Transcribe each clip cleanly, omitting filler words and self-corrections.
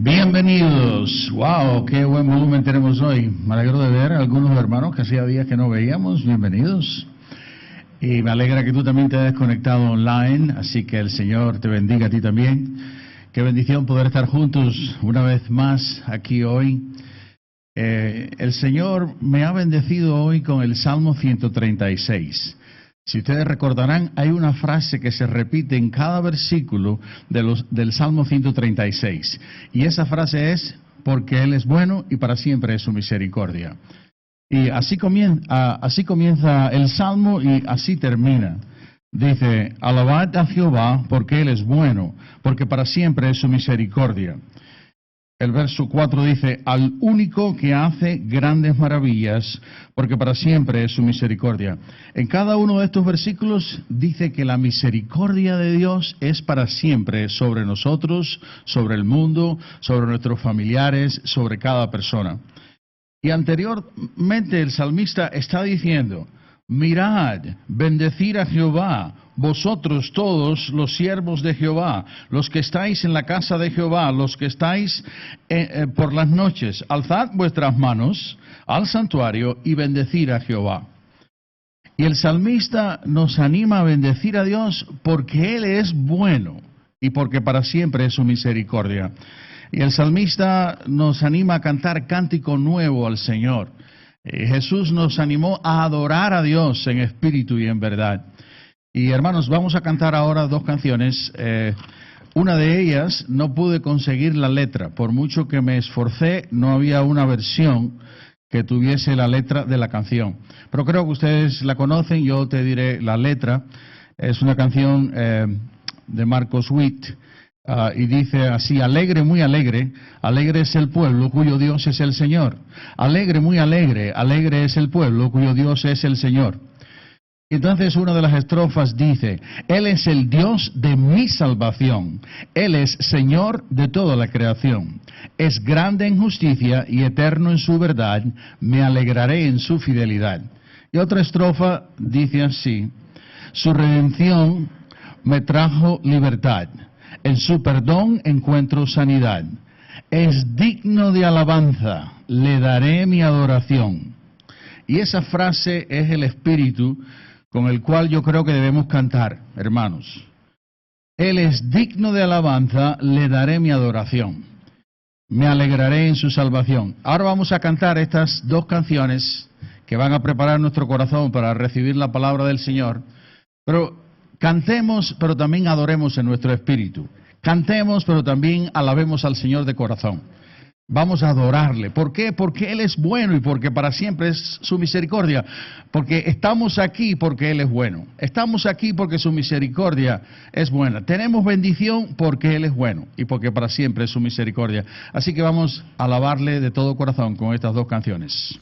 Bienvenidos. Wow, qué buen volumen tenemos hoy. Me alegro de ver a algunos hermanos que hacía días que no veíamos. Bienvenidos. Y me alegra que tú también te hayas conectado online, así que el Señor te bendiga a ti también. Qué bendición poder estar juntos una vez más aquí hoy. El Señor me ha bendecido hoy con el Salmo 136. Si ustedes recordarán, hay una frase que se repite en cada versículo del Salmo 136. Y esa frase es, porque Él es bueno y para siempre es su misericordia. Y así comienza el Salmo y así termina. Dice, alabad a Jehová porque Él es bueno, porque para siempre es su misericordia. El verso 4 dice, al único que hace grandes maravillas, porque para siempre es su misericordia. En cada uno de estos versículos dice que la misericordia de Dios es para siempre sobre nosotros, sobre el mundo, sobre nuestros familiares, sobre cada persona. Y anteriormente el salmista está diciendo, mirad, bendecid a Jehová, vosotros todos los siervos de Jehová, los que estáis en la casa de Jehová, los que estáis por las noches, alzad vuestras manos al santuario y bendecid a Jehová. Y el salmista nos anima a bendecir a Dios porque Él es bueno y porque para siempre es su misericordia. Y el salmista nos anima a cantar cántico nuevo al Señor. Jesús nos animó a adorar a Dios en espíritu y en verdad. Y hermanos, vamos a cantar ahora dos canciones. Una de ellas no pude conseguir la letra. Por mucho que me esforcé, no había una versión que tuviese la letra de la canción. Pero creo que ustedes la conocen, yo te diré la letra. Es una canción de Marcos Witt. Y dice así, alegre, muy alegre, alegre es el pueblo cuyo Dios es el Señor. Alegre, muy alegre, alegre es el pueblo cuyo Dios es el Señor. Entonces una de las estrofas dice, Él es el Dios de mi salvación, Él es Señor de toda la creación. Es grande en justicia y eterno en su verdad, me alegraré en su fidelidad. Y otra estrofa dice así, su redención me trajo libertad. En su perdón encuentro sanidad. Es digno de alabanza, le daré mi adoración. Y esa frase es el espíritu con el cual yo creo que debemos cantar, hermanos. Él es digno de alabanza, le daré mi adoración. Me alegraré en su salvación. Ahora vamos a cantar estas dos canciones que van a preparar nuestro corazón para recibir la palabra del Señor. Pero cantemos, pero también adoremos en nuestro espíritu. Cantemos, pero también alabemos al Señor de corazón. Vamos a adorarle. ¿Por qué? Porque Él es bueno y porque para siempre es su misericordia. Porque estamos aquí porque Él es bueno. Estamos aquí porque su misericordia es buena. Tenemos bendición porque Él es bueno y porque para siempre es su misericordia. Así que vamos a alabarle de todo corazón con estas dos canciones.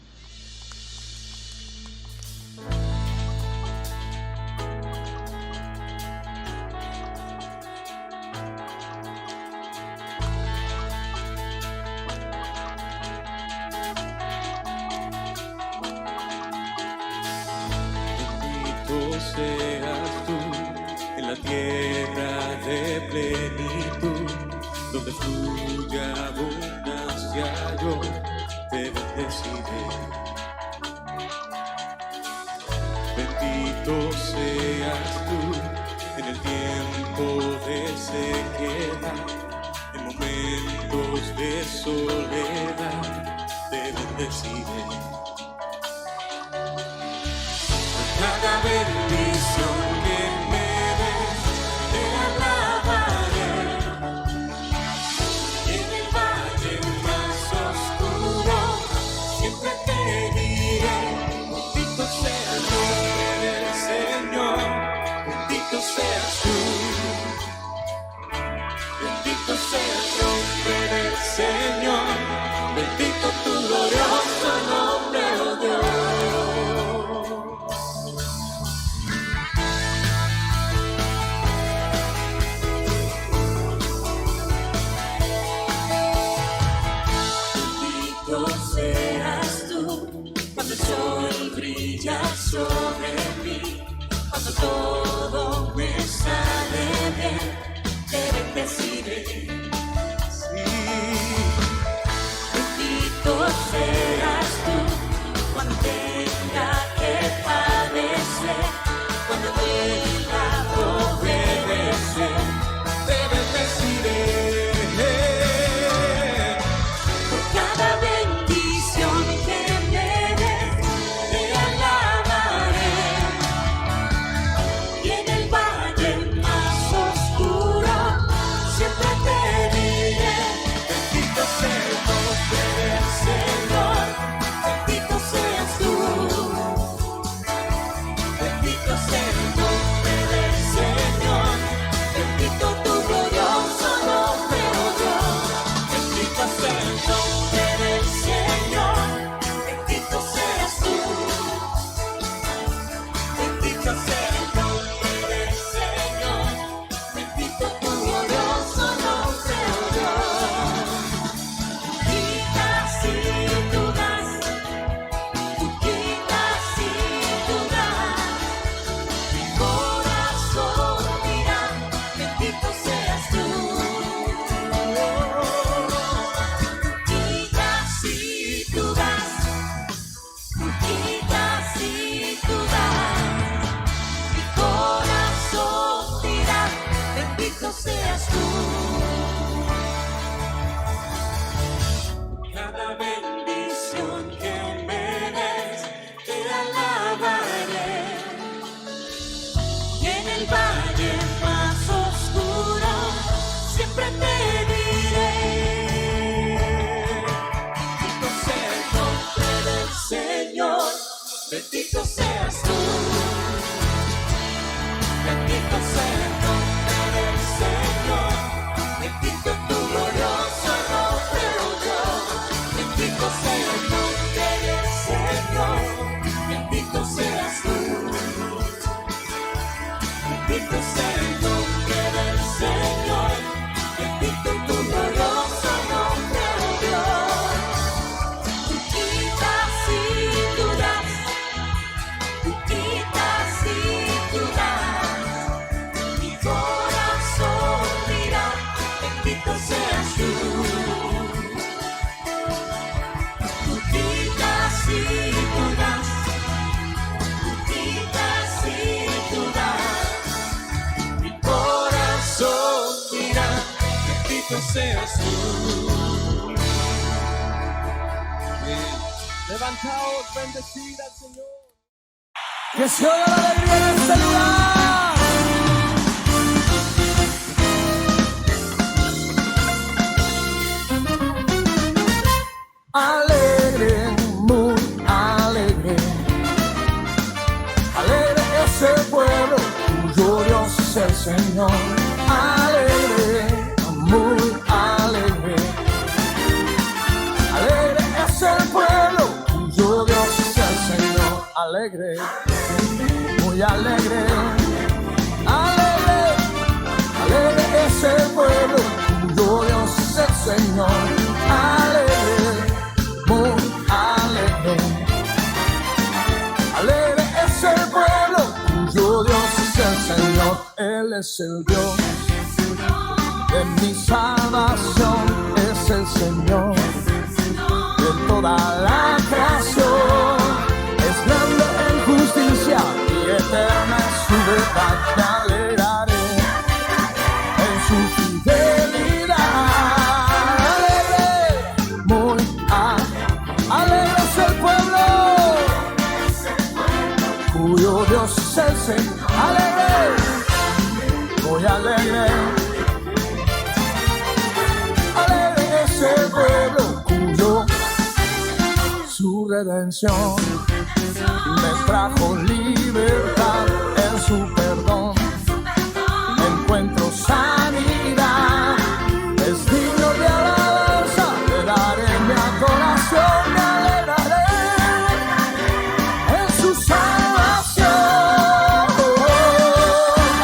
Seas tú en la tierra de plenitud, donde fluya abundancia, yo te bendeciré. Bendito seas tú en el tiempo de sequedad, en momentos de soledad, te bendeciré. Cada bendición que me des, te alabaré. Y en el valle más oscuro, siempre te diré, bendito sea el nombre del Señor, bendito seas tú. Bendito sea el nombre del Señor, bendito tu glorioso nombre, oh Dios. Sobre mí, cuando todo me sale bien, te bendeciré. Cada bendición que me des, te alabaré. Y en el valle más oscuro, siempre te diré. Bendito sea el nombre del Señor, bendito seas tú. Bendito sea el nombre del Señor, bendito tu glorioso nombre, oh Dios. Bendito sea el nombre del Señor, bendito seas tú. Bendito sea el nombre del Señor, bendito tu glorioso nombre, oh Dios. Tú quitas y tú das, tú quitas y tú das. Mi corazón dirá, bendito seas tú. Tú quitas y tú das, tú quitas y tú das. Mi corazón dirá, bendito seas tú. Levantaos, bendecid al Señor. Que se oiga la alegría en este lugar. Alegre, muy alegre. Alegre es el pueblo, cuyo Dios es el Señor. Alegre, muy alegre. Alegre es el pueblo, cuyo Dios es el Señor. Alegre, muy alegre. Alegre, alegre es el pueblo, cuyo Dios es el Señor. Alegre, muy alegre. Alegre es el pueblo, cuyo Dios es el Señor. Él es el Dios de mi salvación, es el Señor de toda la creación. Es grande en justicia y eterna es su verdad. Me alegraré en su fidelidad. Alegre, muy alegre es el pueblo, cuyo Dios es el Señor. Alegre, muy alegre. Alegre es el pueblo, cuyo su redención me trajo libertad. En su perdón encuentro sanidad. Es digno de alabanza, le daré mi adoración. Me alegraré en su salvación.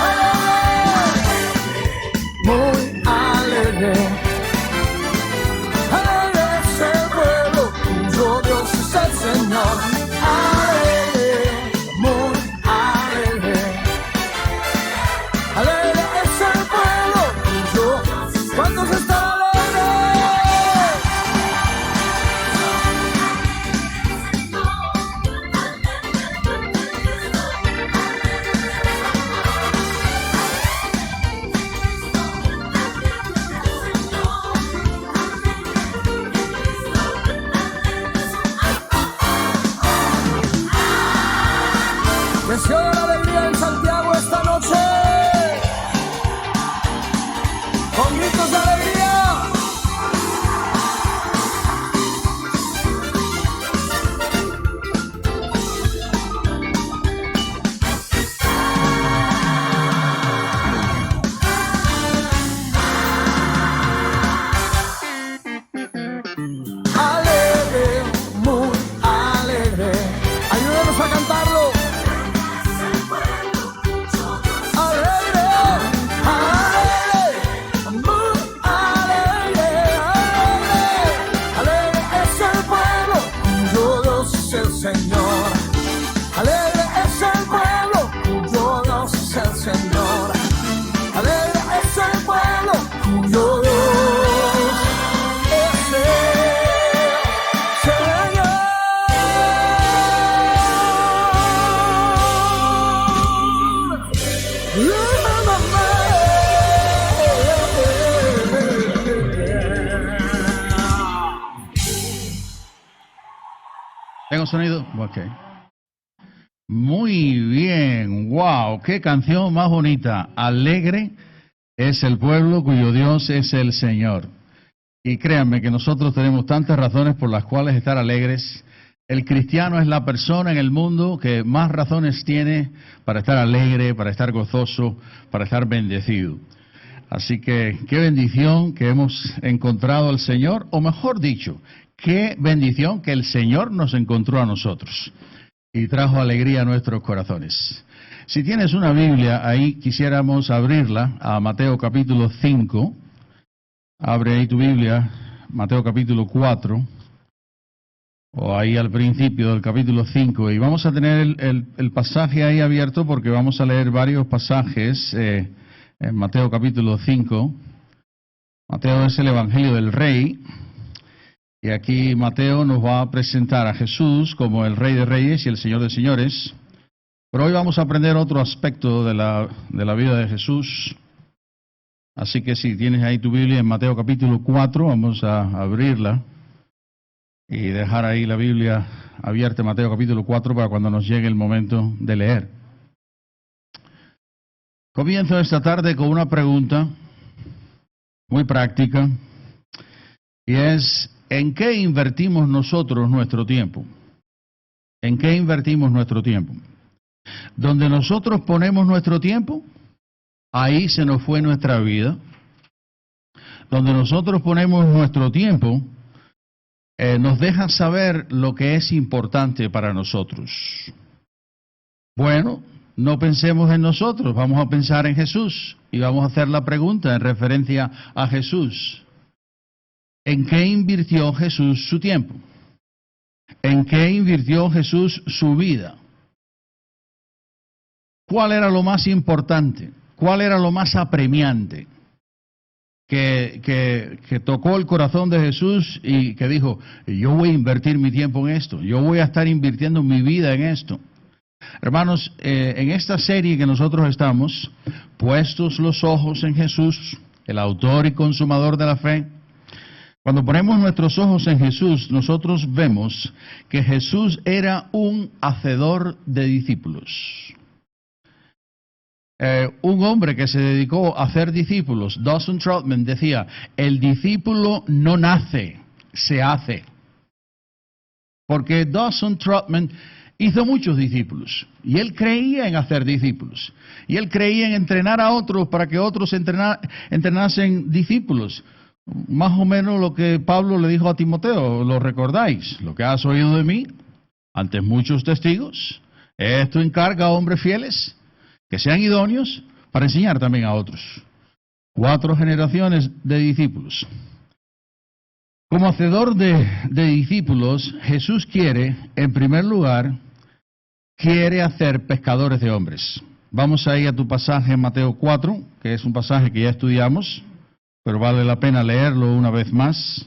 Alegre, muy alegre. Alegre es el pueblo, cuyo Dios es el Señor. Alegre, muy alegre. Alegre es el pueblo, cuyo. ¿Cuántos están alegres? Que se oiga la alegría en Santiago esta noche. Con gritos de alegría. Alegre, muy alegre. Ayúdanos a cantarlo. Alegre, alegre, muy alegre, alegre. Alegre es el pueblo, cuyo Dios es el Señor. Alegre es el pueblo, cuyo Dios es el Señor. Alegre es el pueblo, cuyo Dios es el Señor. ¿Tengo sonido? Ok. Muy bien, wow, qué canción más bonita. Alegre es el pueblo cuyo Dios es el Señor. Y créanme que nosotros tenemos tantas razones por las cuales estar alegres. El cristiano es la persona en el mundo que más razones tiene para estar alegre, para estar gozoso, para estar bendecido. Así que qué bendición que hemos encontrado al Señor, o mejor dicho, qué bendición que el Señor nos encontró a nosotros y trajo alegría a nuestros corazones. Si tienes una Biblia ahí, quisiéramos abrirla a Mateo capítulo 5. Abre ahí tu Biblia, Mateo capítulo 4, o ahí al principio del capítulo 5. Y vamos a tener el pasaje ahí abierto porque vamos a leer varios pasajes en Mateo capítulo 5. Mateo es el Evangelio del Rey. Y aquí Mateo nos va a presentar a Jesús como el Rey de Reyes y el Señor de Señores. Pero hoy vamos a aprender otro aspecto de la vida de Jesús. Así que si tienes ahí tu Biblia en Mateo capítulo 4, vamos a abrirla y dejar ahí la Biblia abierta en Mateo capítulo 4 para cuando nos llegue el momento de leer. Comienzo esta tarde con una pregunta muy práctica y es: ¿en qué invertimos nosotros nuestro tiempo? ¿En qué invertimos nuestro tiempo? Donde nosotros ponemos nuestro tiempo, ahí se nos fue nuestra vida. Donde nosotros ponemos nuestro tiempo, nos deja saber lo que es importante para nosotros. Bueno, no pensemos en nosotros, vamos a pensar en Jesús y vamos a hacer la pregunta en referencia a Jesús. ¿En qué invirtió Jesús su tiempo? ¿En qué invirtió Jesús su vida? ¿Cuál era lo más importante? ¿Cuál era lo más apremiante que tocó el corazón de Jesús y que dijo: yo voy a invertir mi tiempo en esto, yo voy a estar invirtiendo mi vida en esto? Hermanos, en esta serie que nosotros estamos, puestos los ojos en Jesús, el autor y consumador de la fe, cuando ponemos nuestros ojos en Jesús, nosotros vemos que Jesús era un hacedor de discípulos. Un hombre que se dedicó a hacer discípulos, Dawson Trotman, decía: el discípulo no nace, se hace. Porque Dawson Trotman hizo muchos discípulos y él creía en hacer discípulos. Y él creía en entrenar a otros para que otros entrenasen discípulos. Más o menos lo que Pablo le dijo a Timoteo, ¿lo recordáis? Lo que has oído de mí, ante muchos testigos, esto encarga a hombres fieles que sean idóneos para enseñar también a otros. 4 generaciones de discípulos. Como hacedor de discípulos, Jesús quiere, en primer lugar, quiere hacer pescadores de hombres. Vamos ahí a tu pasaje en Mateo 4, que es un pasaje que ya estudiamos, pero vale la pena leerlo una vez más,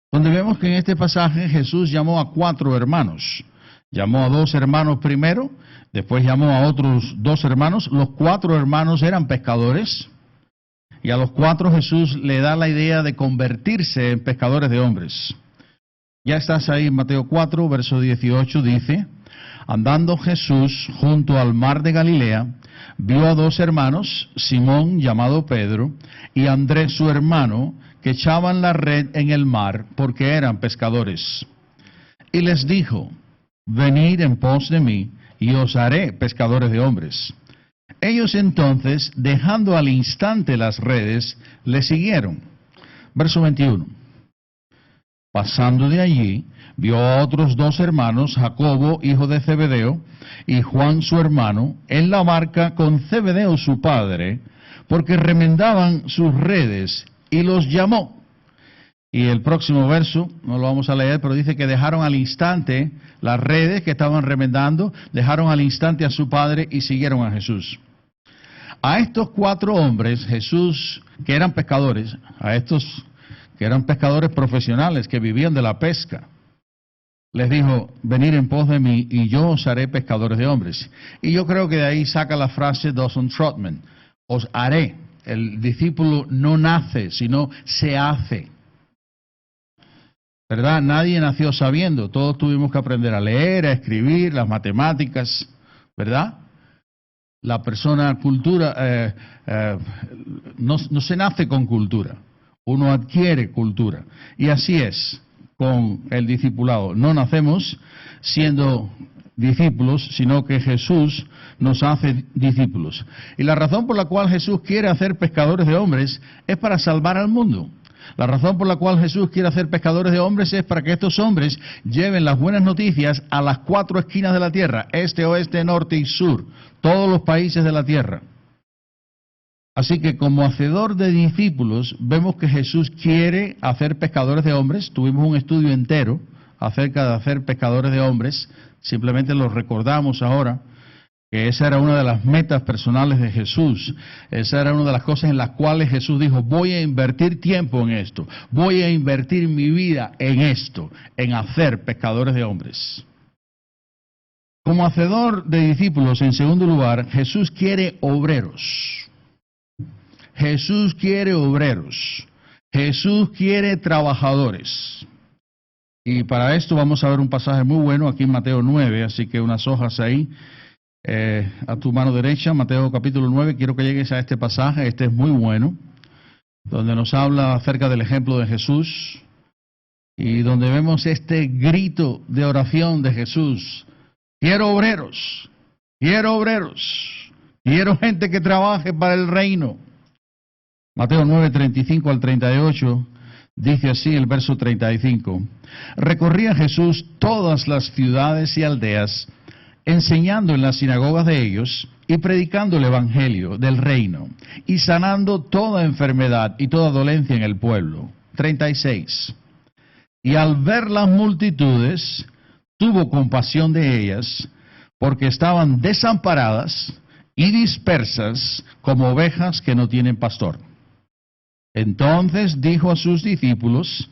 donde vemos que en este pasaje Jesús llamó a 4 hermanos. Llamó a 2 hermanos primero, después llamó a otros 2 hermanos. Los 4 hermanos eran pescadores, y a los 4 Jesús le da la idea de convertirse en pescadores de hombres. Ya estás ahí en Mateo 4, verso 18, dice: andando Jesús junto al mar de Galilea, vio a 2 hermanos, Simón llamado Pedro, y Andrés su hermano, que echaban la red en el mar, porque eran pescadores. Y les dijo: venid en pos de mí, y os haré pescadores de hombres. Ellos entonces, dejando al instante las redes, le siguieron. Verso 21. Pasando de allí, vio a otros 2 hermanos, Jacobo, hijo de Zebedeo, y Juan su hermano, en la barca con Zebedeo su padre, porque remendaban sus redes, y los llamó. Y el próximo verso, no lo vamos a leer, pero dice que dejaron al instante las redes que estaban remendando, dejaron al instante a su padre y siguieron a Jesús. A estos 4 hombres, Jesús, que eran pescadores, a estos que eran pescadores profesionales, que vivían de la pesca, les dijo: venid en pos de mí y yo os haré pescadores de hombres. Y yo creo que de ahí saca la frase Dawson Trotman: os haré. El discípulo no nace, sino se hace. ¿verdad? Nadie nació sabiendo, todos tuvimos que aprender a leer, a escribir, las matemáticas, ¿verdad? La persona no se nace con cultura, uno adquiere cultura. Y así es con el discipulado. No nacemos siendo discípulos, sino que Jesús nos hace discípulos. Y la razón por la cual Jesús quiere hacer pescadores de hombres es para salvar al mundo. La razón por la cual Jesús quiere hacer pescadores de hombres es para que estos hombres lleven las buenas noticias a las 4 esquinas de la tierra, este, oeste, norte y sur, todos los países de la tierra. Así que como hacedor de discípulos, vemos que Jesús quiere hacer pescadores de hombres. Tuvimos un estudio entero acerca de hacer pescadores de hombres, simplemente lo recordamos ahora, que esa era una de las metas personales de Jesús. Esa era una de las cosas en las cuales Jesús dijo, voy a invertir tiempo en esto, voy a invertir mi vida en esto, en hacer pescadores de hombres. Como hacedor de discípulos, en segundo lugar, Jesús quiere obreros. Jesús quiere obreros. Jesús quiere trabajadores. Y para esto vamos a ver un pasaje muy bueno aquí en Mateo 9, así que unas hojas ahí. A tu mano derecha, Mateo capítulo 9, quiero que llegues a este pasaje, este es muy bueno, donde nos habla acerca del ejemplo de Jesús y donde vemos este grito de oración de Jesús: quiero obreros, quiero obreros, quiero gente que trabaje para el reino. Mateo 9, 35 al 38, dice así el verso 35, recorría Jesús todas las ciudades y aldeas, enseñando en las sinagogas de ellos y predicando el evangelio del reino y sanando toda enfermedad y toda dolencia en el pueblo. 36. Y al ver las multitudes, tuvo compasión de ellas, porque estaban desamparadas y dispersas como ovejas que no tienen pastor. Entonces dijo a sus discípulos: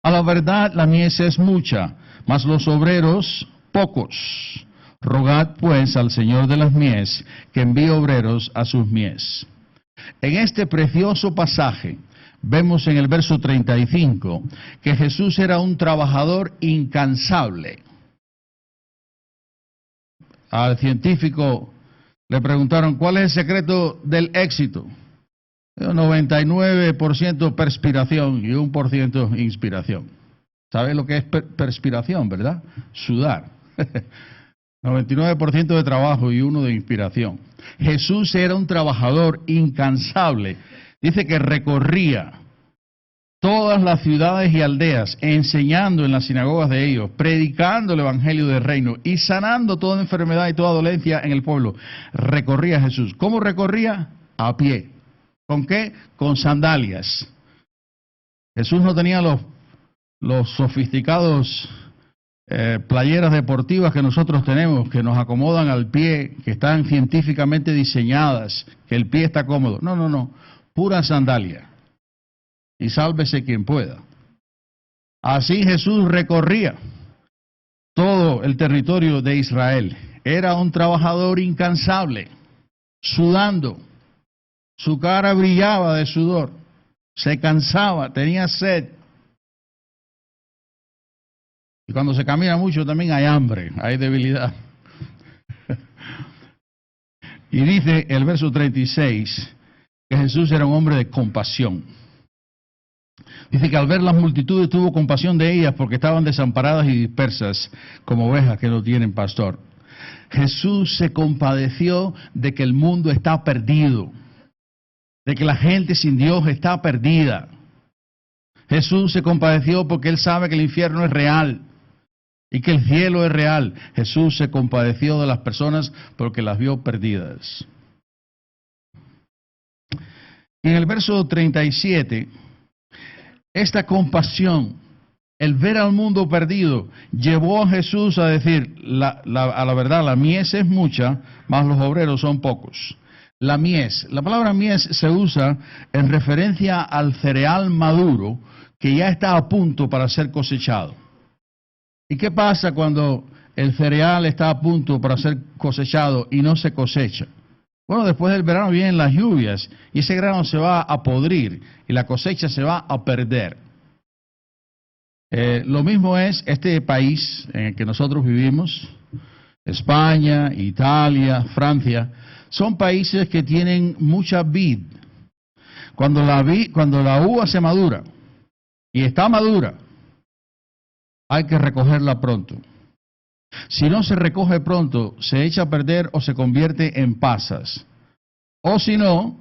a la verdad la mies es mucha, mas los obreros pocos. Rogad pues al Señor de las mies que envíe obreros a sus mies. En este precioso pasaje vemos en el verso 35 que Jesús era un trabajador incansable. Al científico le preguntaron, ¿cuál es el secreto del éxito? 99% perspiración y 1% inspiración. ¿Sabes lo que es perspiración, verdad? Sudar. 99% de trabajo y 1% de inspiración. Jesús era un trabajador incansable. Dice que recorría todas las ciudades y aldeas, enseñando en las sinagogas de ellos, predicando el evangelio del reino y sanando toda enfermedad y toda dolencia en el pueblo. Recorría Jesús. ¿Cómo recorría? A pie. ¿Con qué? Con sandalias. Jesús no tenía los sofisticados playeras deportivas que nosotros tenemos, que nos acomodan al pie, que están científicamente diseñadas, que el pie está cómodo. No. Pura sandalia. Y sálvese quien pueda. Así Jesús recorría todo el territorio de Israel. Era un trabajador incansable, sudando. Su cara brillaba de sudor. Se cansaba, tenía sed. Y cuando se camina mucho también hay hambre, hay debilidad. Y dice el verso 36 que Jesús era un hombre de compasión. Dice que al ver las multitudes tuvo compasión de ellas porque estaban desamparadas y dispersas como ovejas que no tienen pastor. Jesús se compadeció de que el mundo está perdido, de que la gente sin Dios está perdida. Jesús se compadeció porque Él sabe que el infierno es real y que el cielo es real. Jesús se compadeció de las personas porque las vio perdidas. Y en el verso 37, esta compasión, el ver al mundo perdido, llevó a Jesús a decir, a la verdad, la mies es mucha, mas los obreros son pocos. La mies, la palabra mies se usa en referencia al cereal maduro que ya está a punto para ser cosechado. ¿Y qué pasa cuando el cereal está a punto para ser cosechado y no se cosecha? Bueno, después del verano vienen las lluvias y ese grano se va a podrir y la cosecha se va a perder. Lo mismo es este país en el que nosotros vivimos, España, Italia, Francia, son países que tienen mucha vid. Cuando la uva se madura y está madura, hay que recogerla pronto. Si no se recoge pronto, se echa a perder o se convierte en pasas. O si no,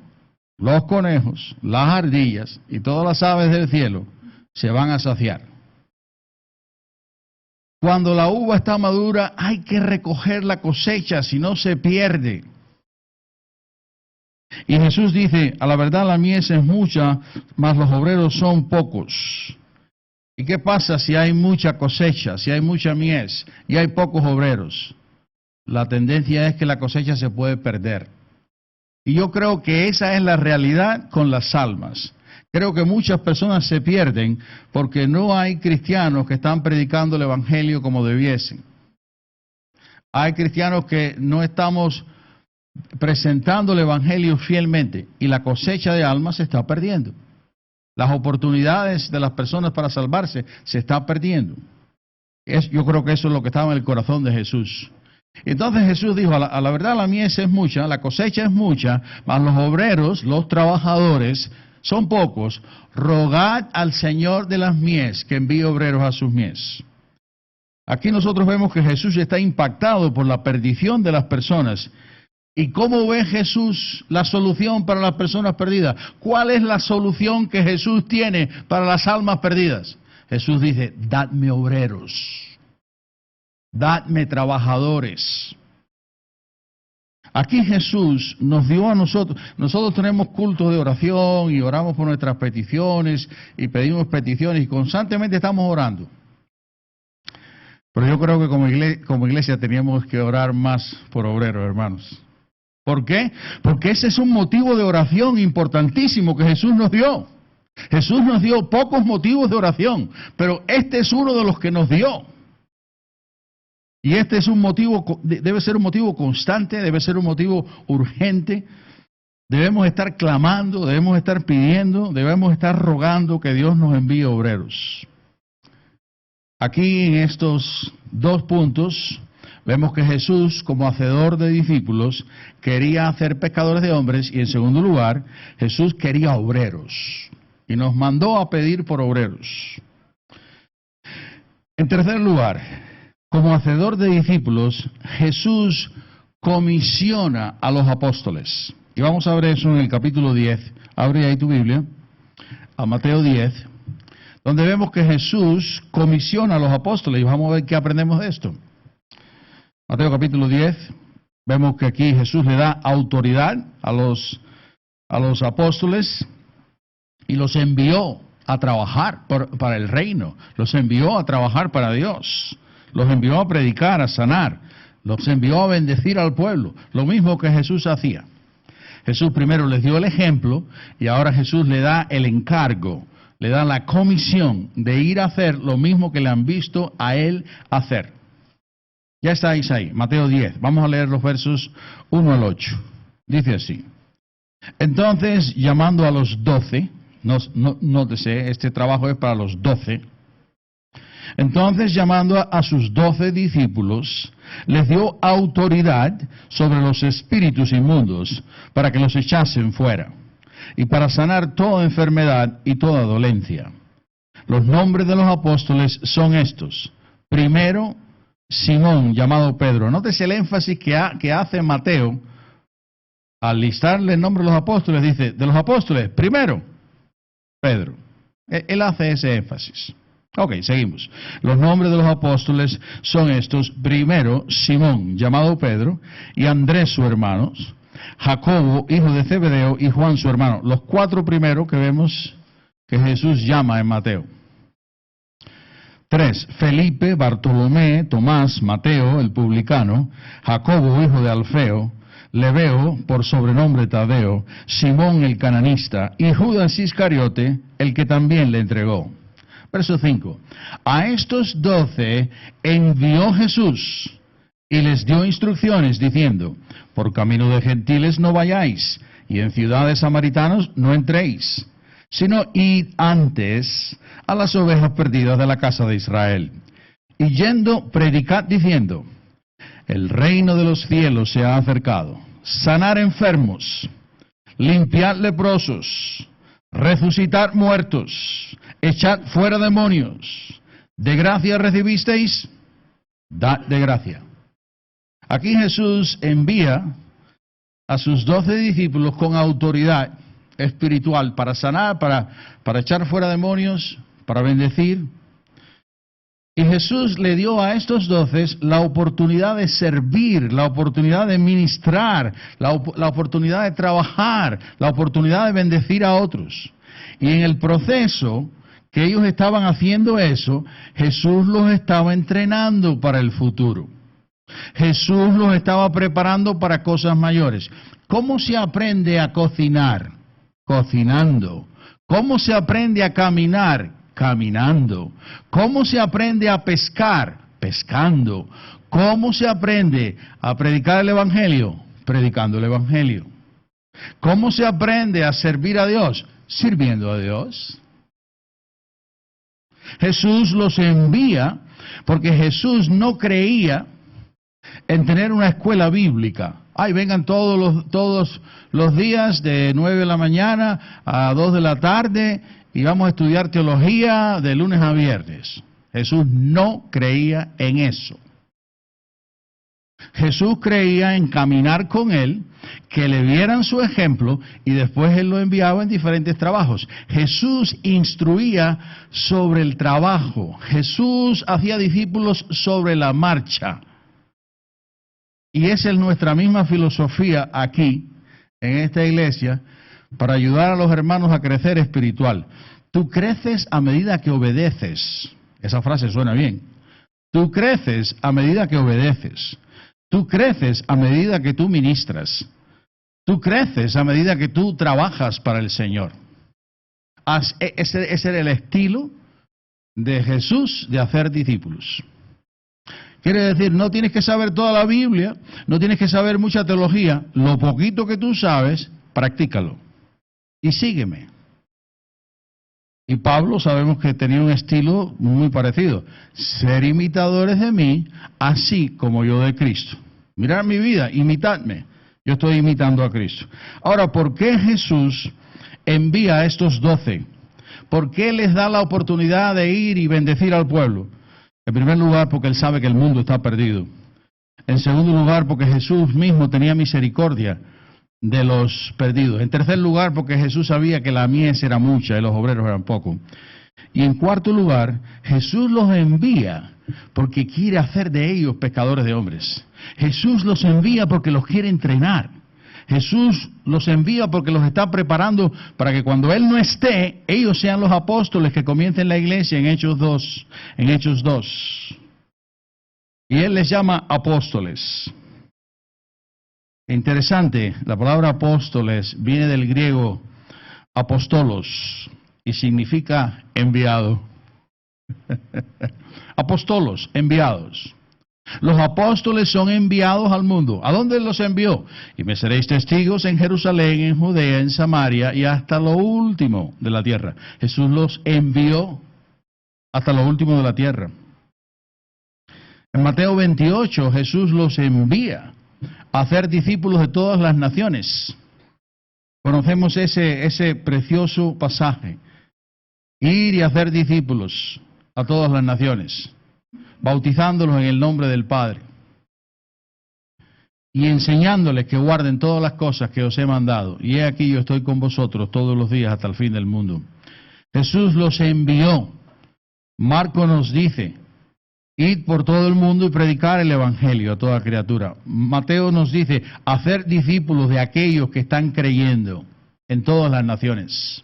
los conejos, las ardillas y todas las aves del cielo se van a saciar. Cuando la uva está madura, hay que recoger la cosecha, si no se pierde. Y Jesús dice, a la verdad la mies es mucha, mas los obreros son pocos. ¿Y qué pasa si hay mucha cosecha, si hay mucha mies y hay pocos obreros? La tendencia es que la cosecha se puede perder. Y yo creo que esa es la realidad con las almas. Creo que muchas personas se pierden porque no hay cristianos que están predicando el evangelio como debiesen. Hay cristianos que no estamos presentando el evangelio fielmente y la cosecha de almas se está perdiendo. Las oportunidades de las personas para salvarse se están perdiendo. Yo creo que eso es lo que estaba en el corazón de Jesús. Entonces Mies dijo, a la verdad la mies es mucha, la cosecha es mucha, mas los obreros, los trabajadores, son pocos. Rogad al Señor de las mies que envíe obreros a sus mies. Aquí nosotros vemos que Jesús está impactado por la perdición de las personas. ¿Y cómo ve Jesús la solución para las personas perdidas? ¿Cuál es la solución que Jesús tiene para las almas perdidas? Jesús dice, dadme obreros, dadme trabajadores. Aquí Jesús nos dio a nosotros tenemos cultos de oración y oramos por nuestras peticiones y pedimos peticiones y constantemente estamos orando. Pero yo creo que como iglesia teníamos que orar más por obreros, hermanos. ¿Por qué? Porque ese es un motivo de oración importantísimo que Jesús nos dio. Jesús nos dio pocos motivos de oración, pero este es uno de los que nos dio. Y este es un motivo, debe ser un motivo constante, debe ser un motivo urgente. Debemos estar clamando, debemos estar pidiendo, debemos estar rogando que Dios nos envíe obreros. Aquí en estos 2 puntos vemos que Jesús, como hacedor de discípulos, quería hacer pescadores de hombres y en segundo lugar, Jesús quería obreros y nos mandó a pedir por obreros. En tercer lugar, como hacedor de discípulos, Jesús comisiona a los apóstoles. Y vamos a ver eso en el capítulo 10. Abre ahí tu Biblia, a Mateo 10, donde vemos que Jesús comisiona a los apóstoles. Y vamos a ver qué aprendemos de esto. Mateo capítulo 10, vemos que aquí Jesús le da autoridad a los apóstoles y los envió a trabajar para el reino. Los envió a trabajar para Dios. Los envió a predicar, a sanar, los envió a bendecir al pueblo, lo mismo que Jesús hacía. Jesús primero les dio el ejemplo y ahora Jesús le da el encargo, le da la comisión de ir a hacer lo mismo que le han visto a él hacer. Ya estáis ahí, Mateo 10, vamos a leer los versos 1 al 8. Dice así: entonces, llamando a los 12, nótese, este trabajo es para los 12. Entonces, llamando a sus 12 discípulos, les dio autoridad sobre los espíritus inmundos para que los echasen fuera y para sanar toda enfermedad y toda dolencia. Los nombres de los apóstoles son estos. Primero, Simón, llamado Pedro. Nótese el énfasis que hace Mateo al listarle el nombre de los apóstoles. Dice, de los apóstoles, primero, Pedro. Él hace ese énfasis. Ok, seguimos. Los nombres de los apóstoles son estos. Primero, Simón, llamado Pedro, y Andrés, su hermano, Jacobo, hijo de Zebedeo, y Juan, su hermano. Los 4 primeros que vemos que Jesús llama en Mateo. 3, Felipe, Bartolomé, Tomás, Mateo, el publicano, Jacobo, hijo de Alfeo, Lebeo, por sobrenombre Tadeo, Simón el cananista, y Judas Iscariote, el que también le entregó. Verso 5. A estos 12 envió Jesús y les dio instrucciones diciendo, por camino de gentiles no vayáis, y en ciudades samaritanos no entréis, sino id antes a las ovejas perdidas de la casa de Israel. Y yendo, predicad diciendo, el reino de los cielos se ha acercado. Sanar enfermos, limpiar leprosos, resucitar muertos, echar fuera demonios. ¿De gracia recibisteis? Dad de gracia. Aquí Jesús envía a sus 12 discípulos con autoridad espiritual para sanar, para echar fuera demonios, para bendecir. Y Jesús le dio a estos 12 la oportunidad de servir, la oportunidad de ministrar, la oportunidad de trabajar, la oportunidad de bendecir a otros. Y en el proceso que ellos estaban haciendo eso, Jesús los estaba entrenando para el futuro. Jesús los estaba preparando para cosas mayores. ¿Cómo se aprende a cocinar? Cocinando. ¿Cómo se aprende a caminar? Caminando. ¿Cómo se aprende a pescar? Pescando. ¿Cómo se aprende a predicar el Evangelio? Predicando el Evangelio. ¿Cómo se aprende a servir a Dios? Sirviendo a Dios. Jesús los envía porque Jesús no creía en tener una escuela bíblica. Ay, vengan todos los días de 9 de la mañana a 2 de la tarde y vamos a estudiar teología de lunes a viernes. Jesús no creía en eso. Jesús creía en caminar con Él, que le vieran su ejemplo y después Él lo enviaba en diferentes trabajos. Jesús instruía sobre el trabajo. Jesús hacía discípulos sobre la marcha. Y esa es nuestra misma filosofía aquí, en esta iglesia, para ayudar a los hermanos a crecer espiritual. Tú creces a medida que obedeces. Esa frase suena bien. Tú creces a medida que obedeces. Tú creces a medida que tú ministras. Tú creces a medida que tú trabajas para el Señor. Ese era el estilo de Jesús de hacer discípulos. Quiere decir, no tienes que saber toda la Biblia, no tienes que saber mucha teología. Lo poquito que tú sabes, practícalo. Y sígueme. Y Pablo sabemos que tenía un estilo muy parecido. Ser imitadores de mí, así como yo de Cristo. Mirad mi vida, imitadme. Yo estoy imitando a Cristo. Ahora, ¿por qué Jesús envía a estos 12? ¿Por qué les da la oportunidad de ir y bendecir al pueblo? En primer lugar, porque Él sabe que el mundo está perdido. En segundo lugar, porque Jesús mismo tenía misericordia de los perdidos. En tercer lugar, porque Jesús sabía que la mies era mucha y los obreros eran pocos. Y en cuarto lugar, Jesús los envía porque quiere hacer de ellos pescadores de hombres. Jesús los envía porque los quiere entrenar. Jesús los envía porque los está preparando para que cuando Él no esté, ellos sean los apóstoles que comiencen la iglesia en Hechos 2. Y Él les llama apóstoles. Interesante, la palabra apóstoles viene del griego apostolos y significa enviado. Apostolos, enviados. Los apóstoles son enviados al mundo. ¿A dónde los envió? Y me seréis testigos en Jerusalén, en Judea, en Samaria y hasta lo último de la tierra. Jesús los envió hasta lo último de la tierra. En Mateo 28, Jesús los envía a hacer discípulos de todas las naciones. Conocemos ese precioso pasaje. Ir y hacer discípulos a todas las naciones, bautizándolos en el nombre del Padre y enseñándoles que guarden todas las cosas que os he mandado. Y he aquí yo estoy con vosotros todos los días hasta el fin del mundo. Jesús los envió. Marco nos dice, id por todo el mundo y predicar el Evangelio a toda criatura. Mateo nos dice, hacer discípulos de aquellos que están creyendo en todas las naciones.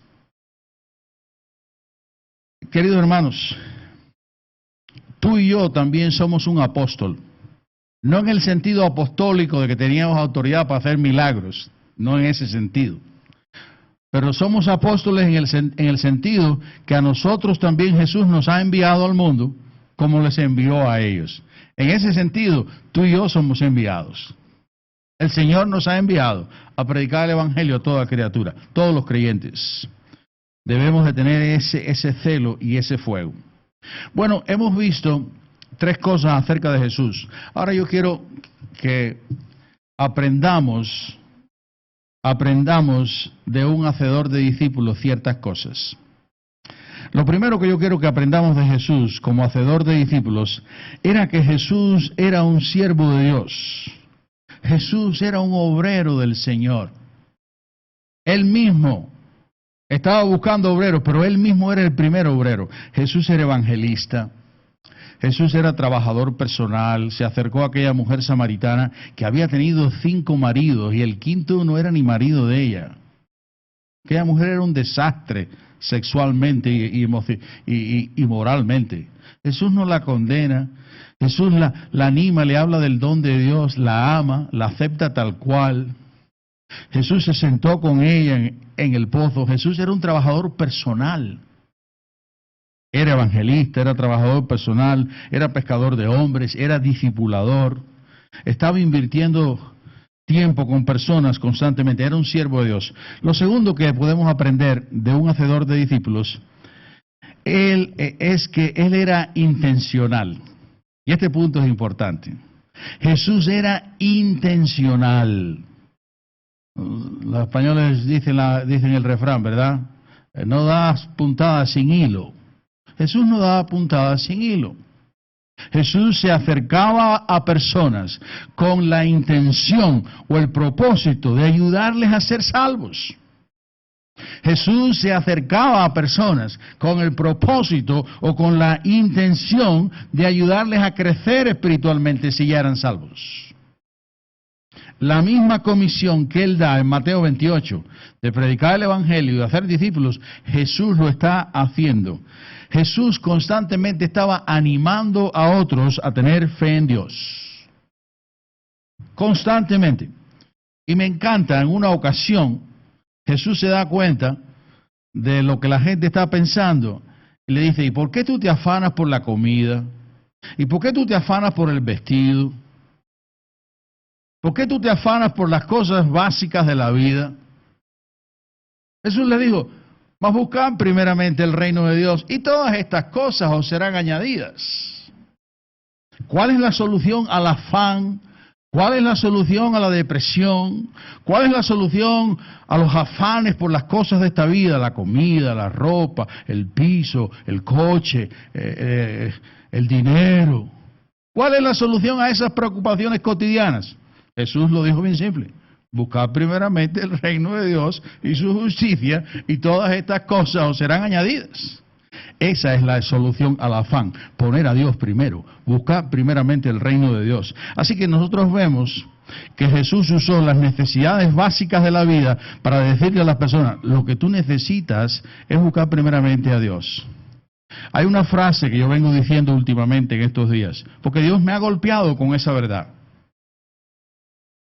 Queridos hermanos, tú y yo también somos un apóstol. No en el sentido apostólico de que teníamos autoridad para hacer milagros, no en ese sentido. Pero somos apóstoles en el sentido que a nosotros también Jesús nos ha enviado al mundo como les envió a ellos. En ese sentido, tú y yo somos enviados. El Señor nos ha enviado a predicar el Evangelio a toda criatura, todos los creyentes. Debemos de tener ese celo y ese fuego. Bueno, hemos visto 3 cosas acerca de Jesús. Ahora yo quiero que aprendamos de un hacedor de discípulos ciertas cosas. Lo primero que yo quiero que aprendamos de Jesús como hacedor de discípulos era que Jesús era un siervo de Dios. Jesús era un obrero del Señor. Él mismo estaba buscando obreros, pero él mismo era el primer obrero. Jesús era evangelista. Jesús era trabajador personal. Se acercó a aquella mujer samaritana que había tenido 5 maridos y el quinto no era ni marido de ella. Aquella mujer era un desastre sexualmente y moralmente. Jesús no la condena. Jesús la anima, le habla del don de Dios, la ama, la acepta tal cual. Jesús se sentó con ella en el pozo. Jesús era un trabajador personal. Era evangelista, era trabajador personal, era pescador de hombres, era discipulador. Estaba invirtiendo tiempo con personas constantemente. Era un siervo de Dios. Lo segundo que podemos aprender de un hacedor de discípulos es que él era intencional. Y este punto es importante. Jesús era intencional. Los españoles dicen el refrán, ¿verdad? No das puntadas sin hilo. Jesús no daba puntadas sin hilo. Jesús se acercaba a personas con la intención o el propósito de ayudarles a ser salvos. Jesús se acercaba a personas con el propósito o con la intención de ayudarles a crecer espiritualmente si ya eran salvos. La misma comisión que Él da en Mateo 28, de predicar el Evangelio y de hacer discípulos, Jesús lo está haciendo. Jesús constantemente estaba animando a otros a tener fe en Dios. Constantemente. Y me encanta, en una ocasión, Jesús se da cuenta de lo que la gente está pensando y le dice, ¿y por qué tú te afanas por la comida? ¿Y por qué tú te afanas por el vestido? ¿Por qué tú te afanas por las cosas básicas de la vida? Jesús le dijo, mas buscad primeramente el reino de Dios y todas estas cosas os serán añadidas. ¿Cuál es la solución al afán? ¿Cuál es la solución a la depresión? ¿Cuál es la solución a los afanes por las cosas de esta vida? La comida, la ropa, el piso, el coche, el dinero. ¿Cuál es la solución a esas preocupaciones cotidianas? Jesús lo dijo bien simple. Buscad primeramente el reino de Dios y su justicia y todas estas cosas os serán añadidas. Esa es la solución al afán, poner a Dios primero, buscar primeramente el reino de Dios. Así que nosotros vemos que Jesús usó las necesidades básicas de la vida para decirle a las personas, lo que tú necesitas es buscar primeramente a Dios. Hay una frase que yo vengo diciendo últimamente en estos días, porque Dios me ha golpeado con esa verdad.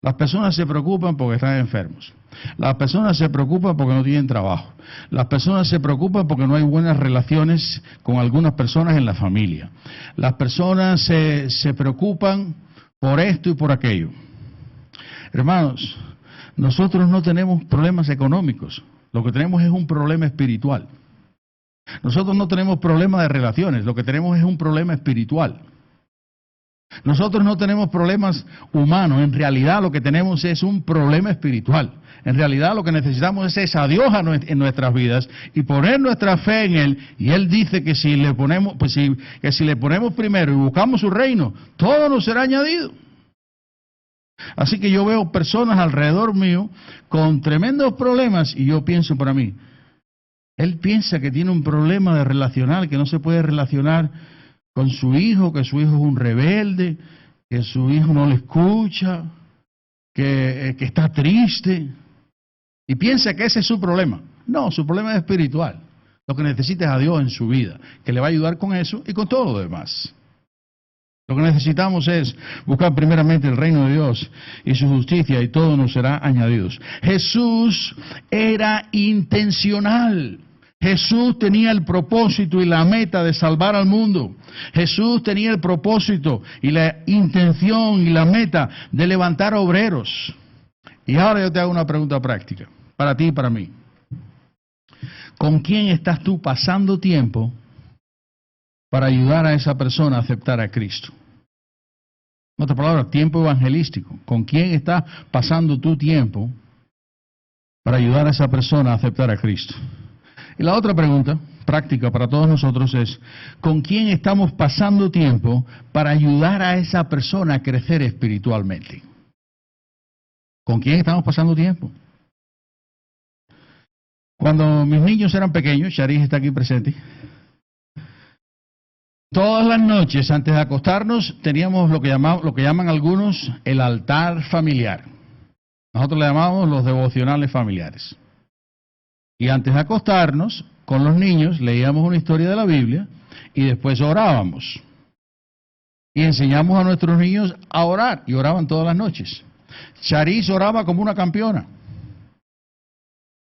Las personas se preocupan porque están enfermos. Las personas se preocupan porque no tienen trabajo. Las personas se preocupan porque no hay buenas relaciones con algunas personas en la familia. Las personas se preocupan por esto y por aquello. Hermanos, nosotros no tenemos problemas económicos. Lo que tenemos es un problema espiritual. Nosotros no tenemos problema de relaciones. Lo que tenemos es un problema espiritual. Nosotros no tenemos problemas humanos, en realidad lo que tenemos es un problema espiritual. En realidad lo que necesitamos es a Dios en nuestras vidas y poner nuestra fe en Él. Y Él dice que si le ponemos, que si le ponemos primero y buscamos su reino, todo nos será añadido. Así que yo veo personas alrededor mío con tremendos problemas y yo pienso para mí, él piensa que tiene un problema de relacional, que no se puede relacionar con su hijo, que su hijo es un rebelde, que su hijo no le escucha, que está triste, y piensa que ese es su problema. No, su problema es espiritual. Lo que necesita es a Dios en su vida, que le va a ayudar con eso y con todo lo demás. Lo que necesitamos es buscar primeramente el reino de Dios y su justicia y todo nos será añadido. Jesús era intencional. Jesús tenía el propósito y la meta de salvar al mundo. Jesús tenía el propósito y la intención y la meta de levantar obreros. Y ahora yo te hago una pregunta práctica, para ti y para mí. ¿Con quién estás tú pasando tiempo para ayudar a esa persona a aceptar a Cristo? En otras palabras, tiempo evangelístico. ¿Con quién estás pasando tu tiempo para ayudar a esa persona a aceptar a Cristo? Y la otra pregunta, práctica para todos nosotros, es: ¿con quién estamos pasando tiempo para ayudar a esa persona a crecer espiritualmente? ¿Con quién estamos pasando tiempo? Cuando mis niños eran pequeños, Charis está aquí presente, todas las noches antes de acostarnos teníamos lo que llaman algunos el altar familiar. Nosotros le llamamos los devocionales familiares. Y antes de acostarnos, con los niños leíamos una historia de la Biblia y después orábamos. Y enseñamos a nuestros niños a orar, y oraban todas las noches. Charis oraba como una campeona.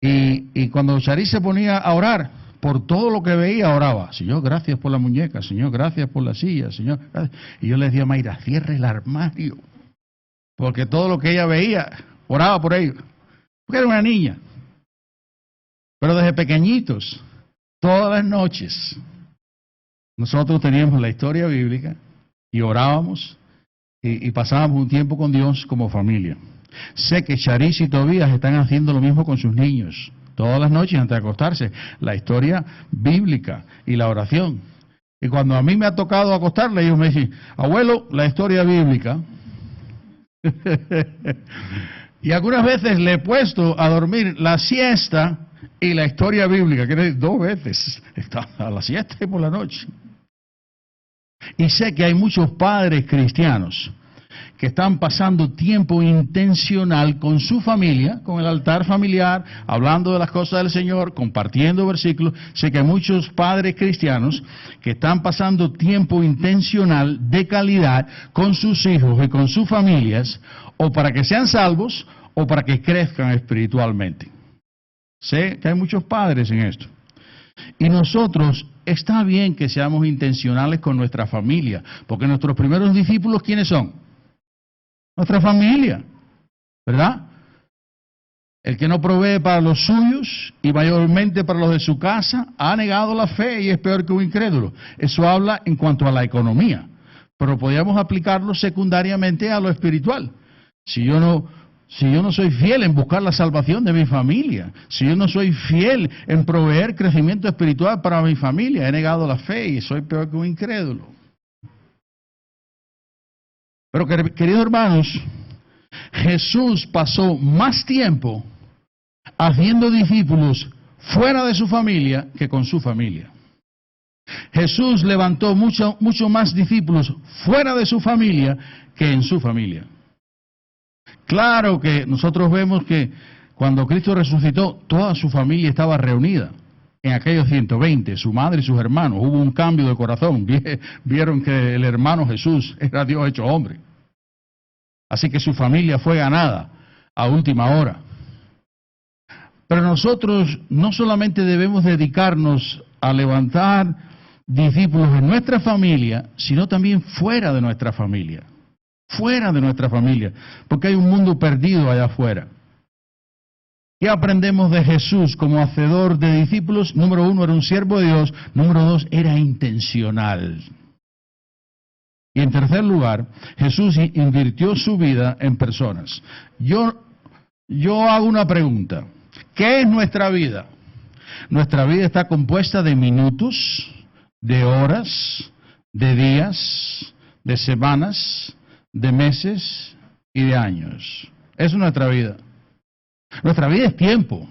Y cuando Charis se ponía a orar, por todo lo que veía oraba: Señor, gracias por la muñeca, Señor, gracias por la silla, Señor. Y yo le decía: Mayra, cierre el armario, porque todo lo que ella veía, oraba por ello, porque era una niña. Pero desde pequeñitos, todas las noches, nosotros teníamos la historia bíblica y orábamos y pasábamos un tiempo con Dios como familia. Sé que Charis y Tobías están haciendo lo mismo con sus niños. Todas las noches antes de acostarse, la historia bíblica y la oración. Y cuando a mí me ha tocado acostarle, ellos me dicen: abuelo, la historia bíblica. Y algunas veces le he puesto a dormir la siesta y la historia bíblica, quiere decir 2 veces. Está a la siesta y por la noche. Y sé que hay muchos padres cristianos que están pasando tiempo intencional con su familia, con el altar familiar, hablando de las cosas del Señor, compartiendo versículos. Sé que hay muchos padres cristianos que están pasando tiempo intencional de calidad con sus hijos y con sus familias, o para que sean salvos o para que crezcan espiritualmente. Sé que hay muchos padres en esto. Y nosotros, está bien que seamos intencionales con nuestra familia, porque nuestros primeros discípulos, ¿quiénes son? Nuestra familia, ¿verdad? El que no provee para los suyos y mayormente para los de su casa, ha negado la fe y es peor que un incrédulo. Eso habla en cuanto a la economía, pero podríamos aplicarlo secundariamente a lo espiritual. Si yo no soy fiel en buscar la salvación de mi familia, si yo no soy fiel en proveer crecimiento espiritual para mi familia, he negado la fe y soy peor que un incrédulo. Pero queridos hermanos, Jesús pasó más tiempo haciendo discípulos fuera de su familia que con su familia. Jesús levantó mucho más discípulos fuera de su familia que en su familia. Claro que nosotros vemos que cuando Cristo resucitó, toda su familia estaba reunida. En aquellos 120, su madre y sus hermanos, hubo un cambio de corazón. Vieron que el hermano Jesús era Dios hecho hombre. Así que su familia fue ganada a última hora. Pero nosotros no solamente debemos dedicarnos a levantar discípulos en nuestra familia, sino también fuera de nuestra familia. Fuera de nuestra familia, porque hay un mundo perdido allá afuera. ¿Qué aprendemos de Jesús como hacedor de discípulos? Número 1, era un siervo de Dios. Número 2, era intencional. Y en tercer lugar, Jesús invirtió su vida en personas. Yo hago una pregunta. ¿Qué es nuestra vida? Nuestra vida está compuesta de minutos, de horas, de días, de semanas, de meses y de años. Eso es nuestra vida. Nuestra vida es tiempo.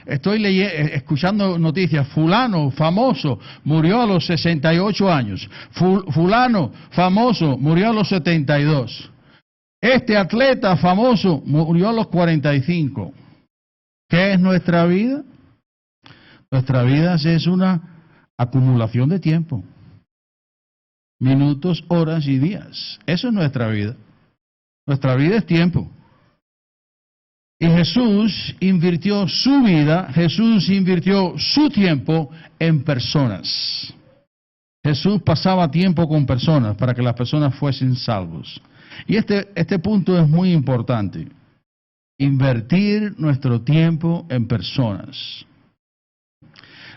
Estoy escuchando noticias: fulano famoso murió a los 68 años. Fulano famoso murió a los 72. Este atleta famoso murió a los 45. ¿Qué es nuestra vida? Nuestra vida es una acumulación de tiempo. Minutos, horas y días. Eso es nuestra vida. Nuestra vida es tiempo. Y Jesús invirtió su vida, Jesús invirtió su tiempo en personas. Jesús pasaba tiempo con personas para que las personas fuesen salvos. Y este punto es muy importante. Invertir nuestro tiempo en personas.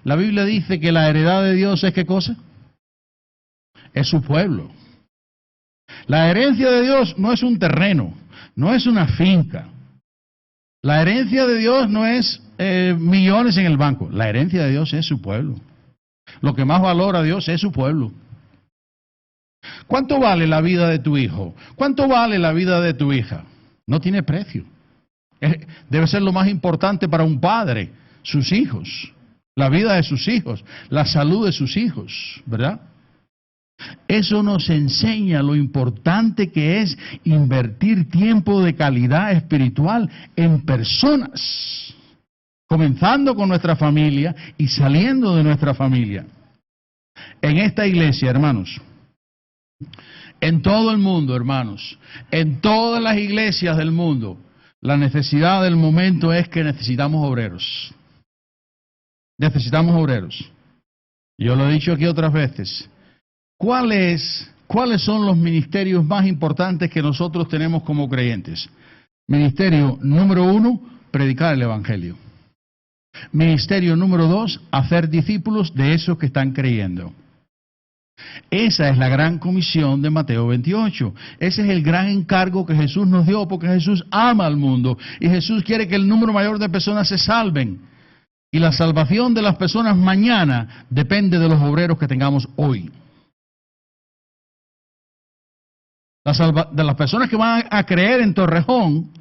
La Biblia dice que la heredad de Dios es ¿qué cosa? Es su pueblo. La herencia de Dios no es un terreno, no es una finca. La herencia de Dios no es millones en el banco. La herencia de Dios es su pueblo. Lo que más valora a Dios es su pueblo. ¿Cuánto vale la vida de tu hijo? ¿Cuánto vale la vida de tu hija? No tiene precio. Debe ser lo más importante para un padre, sus hijos, la vida de sus hijos, la salud de sus hijos, ¿verdad? Eso nos enseña lo importante que es invertir tiempo de calidad espiritual en personas, comenzando con nuestra familia y saliendo de nuestra familia. En esta iglesia, hermanos, en todo el mundo, hermanos, en todas las iglesias del mundo, la necesidad del momento es que necesitamos obreros. Necesitamos obreros. Yo lo he dicho aquí otras veces. ¿Cuáles son los ministerios más importantes que nosotros tenemos como creyentes? Ministerio número 1, predicar el Evangelio. Ministerio número 2, hacer discípulos de esos que están creyendo. Esa es la gran comisión de Mateo 28. Ese es el gran encargo que Jesús nos dio, porque Jesús ama al mundo y Jesús quiere que el número mayor de personas se salven. Y la salvación de las personas mañana depende de los obreros que tengamos hoy. De las personas que van a creer en Torrejón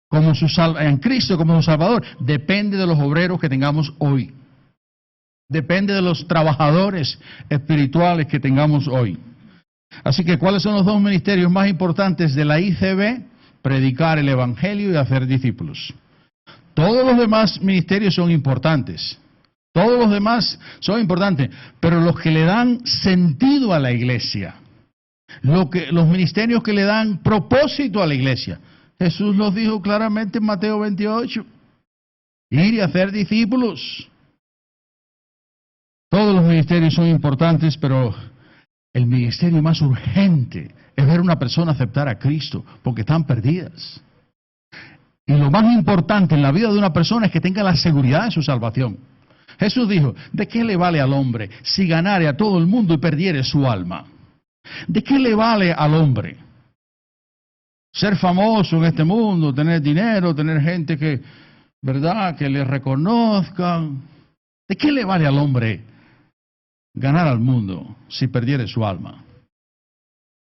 como en Cristo como su Salvador, depende de los obreros que tengamos hoy. Depende de los trabajadores espirituales que tengamos hoy. Así que, ¿cuáles son los dos ministerios más importantes de la ICB? Predicar el Evangelio y hacer discípulos. Todos los demás ministerios son importantes. Todos los demás son importantes, pero los que le dan sentido a la iglesia, los ministerios que le dan propósito a la iglesia, Jesús los dijo claramente en Mateo 28. Ir y hacer discípulos. Todos los ministerios son importantes, pero el ministerio más urgente es ver a una persona aceptar a Cristo, porque están perdidas. Y lo más importante en la vida de una persona es que tenga la seguridad de su salvación. Jesús dijo, ¿de qué le vale al hombre si ganare a todo el mundo y perdiere su alma? ¿De qué le vale al hombre ser famoso en este mundo, tener dinero, tener gente que, ¿verdad?, que le reconozcan? ¿De qué le vale al hombre ganar al mundo si perdiere su alma?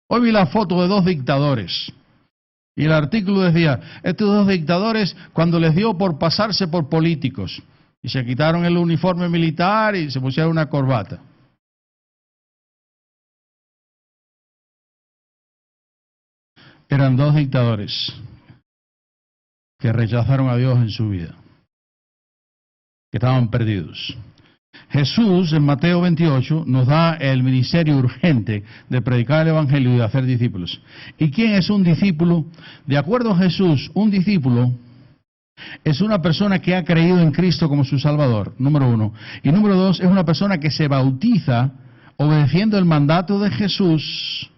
Hoy vi la foto de dos dictadores y el artículo decía, estos dos dictadores cuando les dio por pasarse por políticos y se quitaron el uniforme militar y se pusieron una corbata. Eran dos dictadores que rechazaron a Dios en su vida, que estaban perdidos. Jesús en Mateo 28 nos da el ministerio urgente de predicar el Evangelio y de hacer discípulos. ¿Y quién es un discípulo? De acuerdo a Jesús, un discípulo es una persona que ha creído en Cristo como su Salvador, número 1. Y número 2, es una persona que se bautiza obedeciendo el mandato de Jesús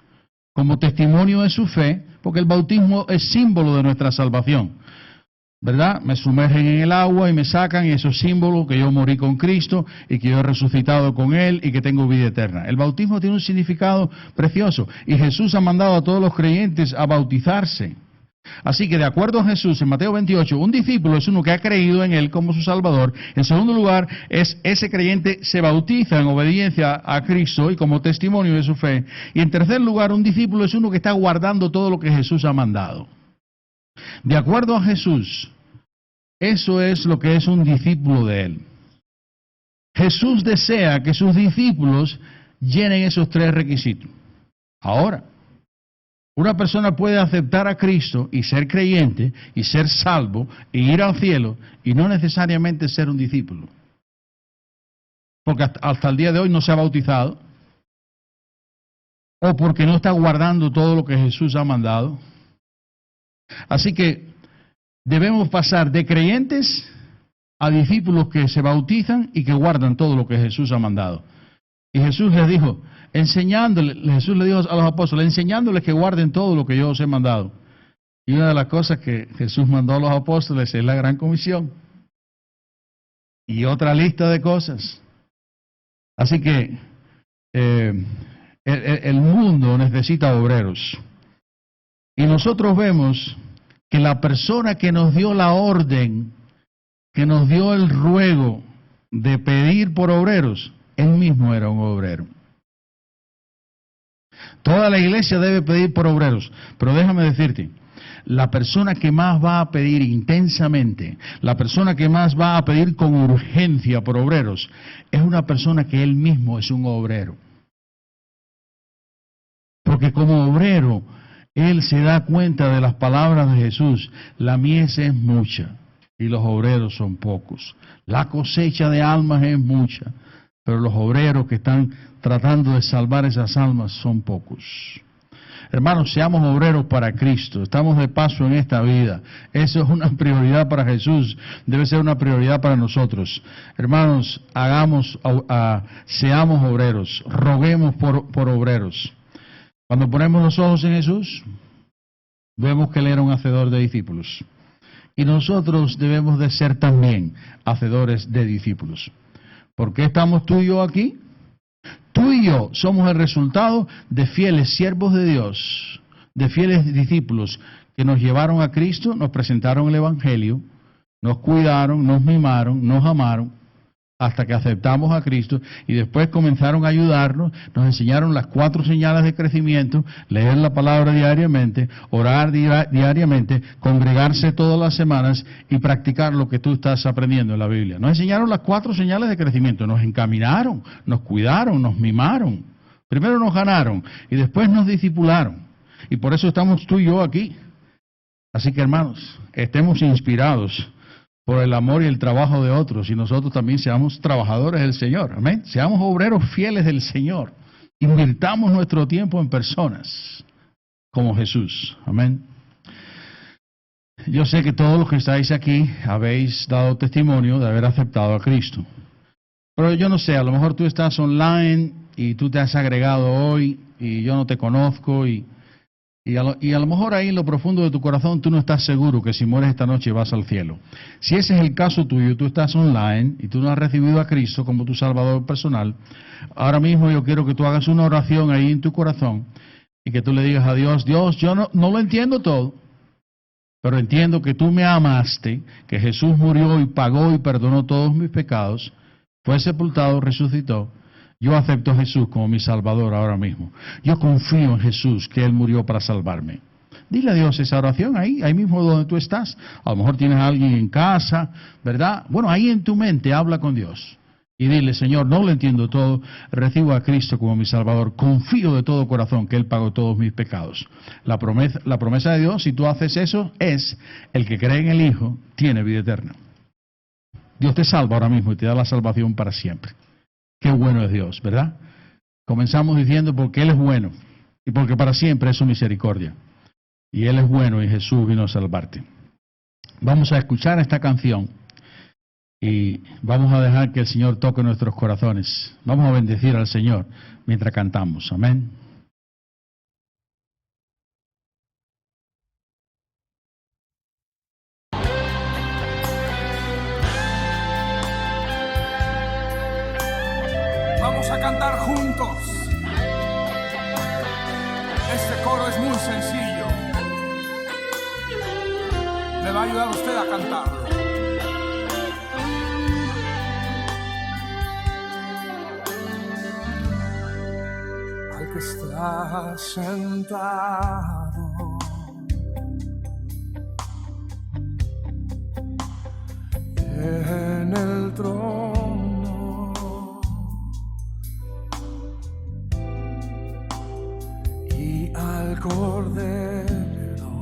como testimonio de su fe, porque el bautismo es símbolo de nuestra salvación. ¿Verdad? Me sumergen en el agua y me sacan, y eso es símbolo que yo morí con Cristo y que yo he resucitado con Él y que tengo vida eterna. El bautismo tiene un significado precioso y Jesús ha mandado a todos los creyentes a bautizarse. Así que de acuerdo a Jesús en Mateo 28, un discípulo es uno que ha creído en Él como su Salvador. En segundo lugar, ese creyente se bautiza en obediencia a Cristo y como testimonio de su fe. Y en tercer lugar, un discípulo es uno que está guardando todo lo que Jesús ha mandado. De acuerdo a Jesús, eso es lo que es un discípulo de Él. Jesús desea que sus discípulos llenen esos tres requisitos. Ahora, una persona puede aceptar a Cristo y ser creyente y ser salvo e ir al cielo y no necesariamente ser un discípulo. Porque hasta el día de hoy no se ha bautizado o porque no está guardando todo lo que Jesús ha mandado. Así que debemos pasar de creyentes a discípulos que se bautizan y que guardan todo lo que Jesús ha mandado. Y Jesús les dijo, Jesús le dijo a los apóstoles, enseñándoles que guarden todo lo que yo os he mandado. Y una de las cosas que Jesús mandó a los apóstoles es la gran comisión. Y otra lista de cosas. Así que el mundo necesita obreros. Y nosotros vemos que la persona que nos dio la orden, que nos dio el ruego de pedir por obreros, él mismo era un obrero. Toda la iglesia debe pedir por obreros, pero déjame decirte, la persona que más va a pedir intensamente, la persona que más va a pedir con urgencia por obreros, es una persona que él mismo es un obrero. Porque como obrero, él se da cuenta de las palabras de Jesús, la mies es mucha y los obreros son pocos. La cosecha de almas es mucha, pero los obreros que están tratando de salvar esas almas son pocos. Hermanos, seamos obreros para Cristo. Estamos de paso en esta vida. Eso es una prioridad para Jesús. Debe ser una prioridad para nosotros. Hermanos, seamos obreros. Roguemos por obreros. Cuando ponemos los ojos en Jesús, vemos que Él era un hacedor de discípulos. Y nosotros debemos de ser también hacedores de discípulos. ¿Por qué estamos tú y yo aquí? Tú y yo somos el resultado de fieles siervos de Dios, de fieles discípulos que nos llevaron a Cristo, nos presentaron el Evangelio, nos cuidaron, nos mimaron, nos amaron, hasta que aceptamos a Cristo y después comenzaron a ayudarnos, nos enseñaron las 4 señales de crecimiento, leer la palabra diariamente, orar diariamente, congregarse todas las semanas y practicar lo que tú estás aprendiendo en la Biblia. Nos enseñaron las 4 señales de crecimiento, nos encaminaron, nos cuidaron, nos mimaron. Primero nos ganaron y después nos discipularon. Y por eso estamos tú y yo aquí. Así que hermanos, estemos inspirados por el amor y el trabajo de otros, y nosotros también seamos trabajadores del Señor, amén. Seamos obreros fieles del Señor, invirtamos nuestro tiempo en personas como Jesús, amén. Yo sé que todos los que estáis aquí habéis dado testimonio de haber aceptado a Cristo, pero yo no sé, a lo mejor tú estás online y tú te has agregado hoy y yo no te conozco y a lo mejor ahí en lo profundo de tu corazón tú no estás seguro que si mueres esta noche vas al cielo. Si ese es el caso tuyo, tú estás online y tú no has recibido a Cristo como tu Salvador personal, ahora mismo yo quiero que tú hagas una oración ahí en tu corazón y que tú le digas a Dios, Dios, yo no lo entiendo todo, pero entiendo que tú me amaste, que Jesús murió y pagó y perdonó todos mis pecados, fue sepultado, resucitó. Yo acepto a Jesús como mi Salvador ahora mismo. Yo confío en Jesús, que Él murió para salvarme. Dile a Dios esa oración ahí mismo donde tú estás. A lo mejor tienes a alguien en casa, ¿verdad? Bueno, ahí en tu mente habla con Dios. Y dile, Señor, no lo entiendo todo, recibo a Cristo como mi Salvador. Confío de todo corazón que Él pagó todos mis pecados. La promesa de Dios, si tú haces eso, es el que cree en el Hijo, tiene vida eterna. Dios te salva ahora mismo y te da la salvación para siempre. Qué bueno es Dios, ¿verdad? Comenzamos diciendo porque Él es bueno y porque para siempre es su misericordia. Y Él es bueno y Jesús vino a salvarte. Vamos a escuchar esta canción y vamos a dejar que el Señor toque nuestros corazones. Vamos a bendecir al Señor mientras cantamos. Amén. Vamos a cantar juntos. Este coro es muy sencillo. Me va a ayudar usted a cantarlo. Al que está sentado en el trono, al Cordero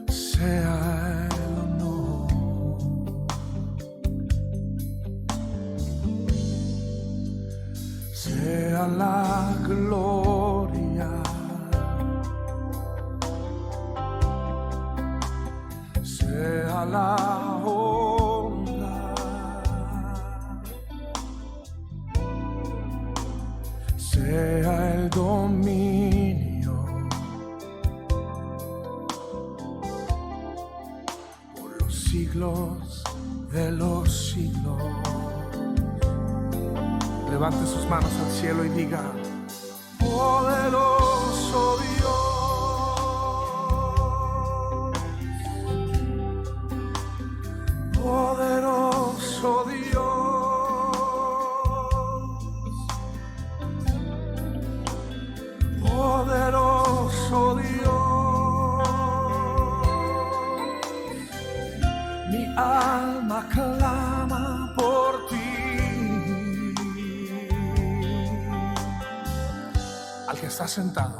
sea el honor, sea la gloria, sea la honra, sea el dominio de los siglos. Levante sus manos al cielo y diga: poderoso Dios, poderoso Dios, poderoso Dios. Mi alma clama por ti. Al que está sentado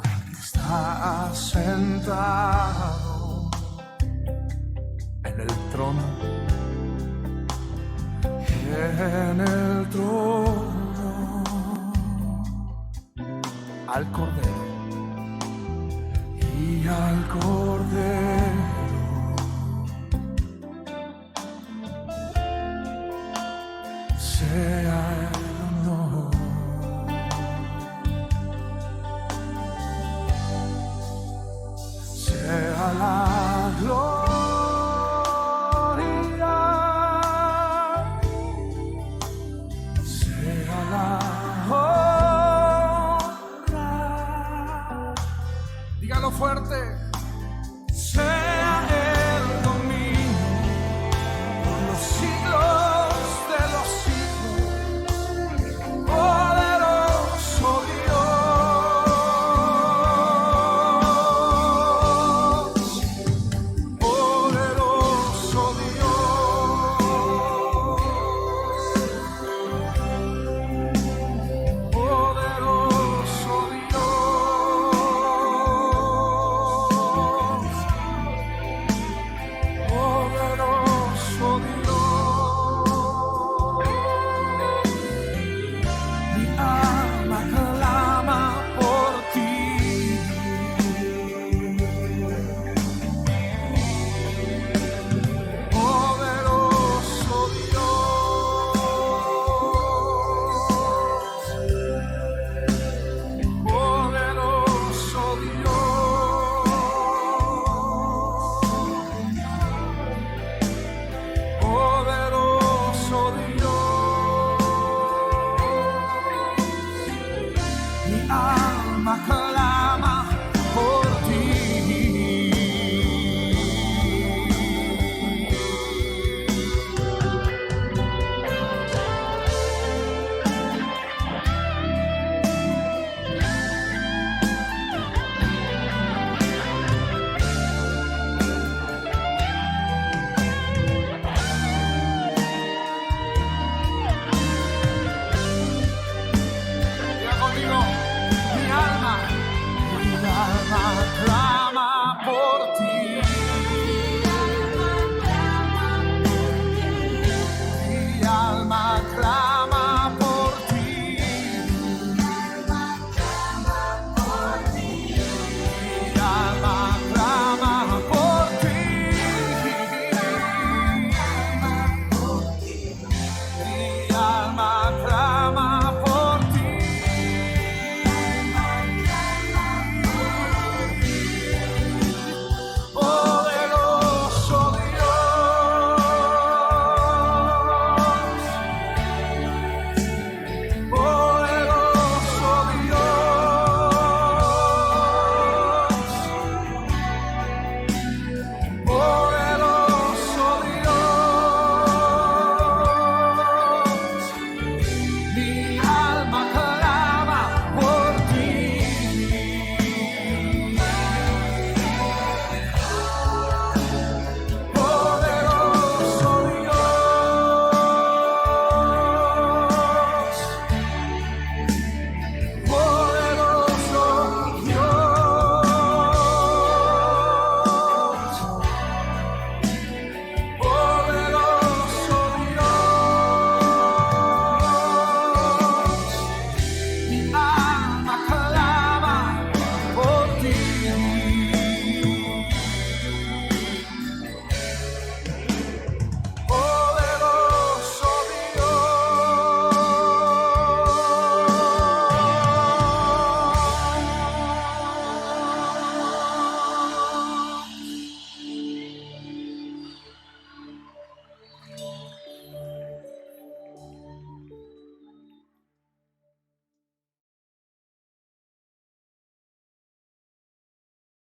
en el trono, al Cordero y al Cordero. Sea el honor, sea la gloria, sea la honra. Dígalo fuerte. Sea el dominio por los siglos de los siglos.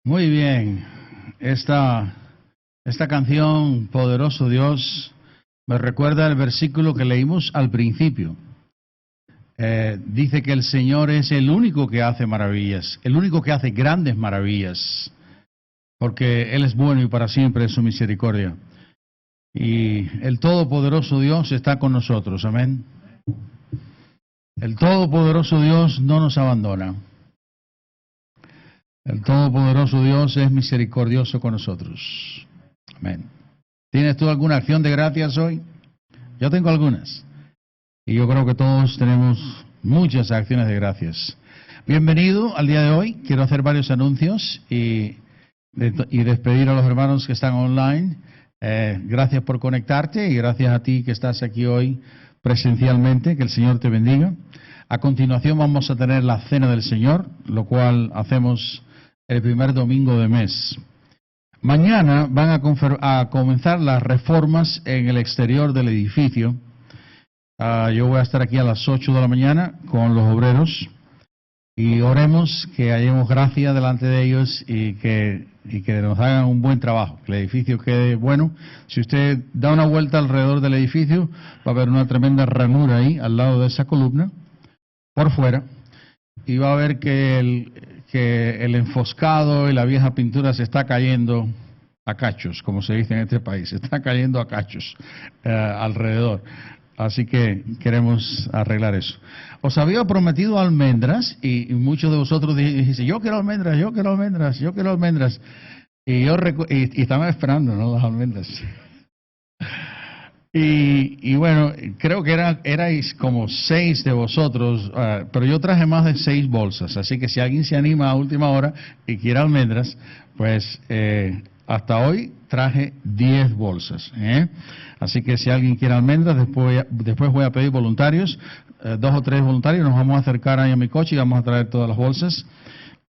Muy bien. Esta canción, Poderoso Dios, me recuerda el versículo que leímos al principio. Dice que el Señor es el único que hace maravillas, el único que hace grandes maravillas, porque Él es bueno y para siempre es su misericordia. Y el Todopoderoso Dios está con nosotros, amén. El Todopoderoso Dios no nos abandona. El Todopoderoso Dios es misericordioso con nosotros. Amén. ¿Tienes tú alguna acción de gracias hoy? Yo tengo algunas. Y yo creo que todos tenemos muchas acciones de gracias. Bienvenido al día de hoy. Quiero hacer varios anuncios y despedir a los hermanos que están online. Gracias por conectarte y gracias a ti que estás aquí hoy presencialmente. Que el Señor te bendiga. A continuación vamos a tener la Cena del Señor, lo cual hacemos el primer domingo de mes. Mañana van a comenzar las reformas en el exterior del edificio. Yo voy a estar aquí a las 8 de la mañana con los obreros y oremos que hallemos gracia delante de ellos y que nos hagan un buen trabajo, que el edificio quede bueno. Si usted da una vuelta alrededor del edificio, va a haber una tremenda ranura ahí al lado de esa columna, por fuera, y va a ver que el enfoscado y la vieja pintura se está cayendo a cachos, como se dice en este país, se está cayendo a cachos alrededor. Así que queremos arreglar eso. Os había prometido almendras y muchos de vosotros dicen, yo quiero almendras, yo quiero almendras, yo quiero almendras. Y estaban esperando, ¿no?, las almendras. Y bueno, creo que erais como 6 de vosotros, pero yo traje más de 6 bolsas. Así que si alguien se anima a última hora y quiere almendras, pues hasta hoy traje 10 bolsas. Así que si alguien quiere almendras, después voy a pedir voluntarios, 2 o 3 voluntarios, nos vamos a acercar ahí a mi coche y vamos a traer todas las bolsas.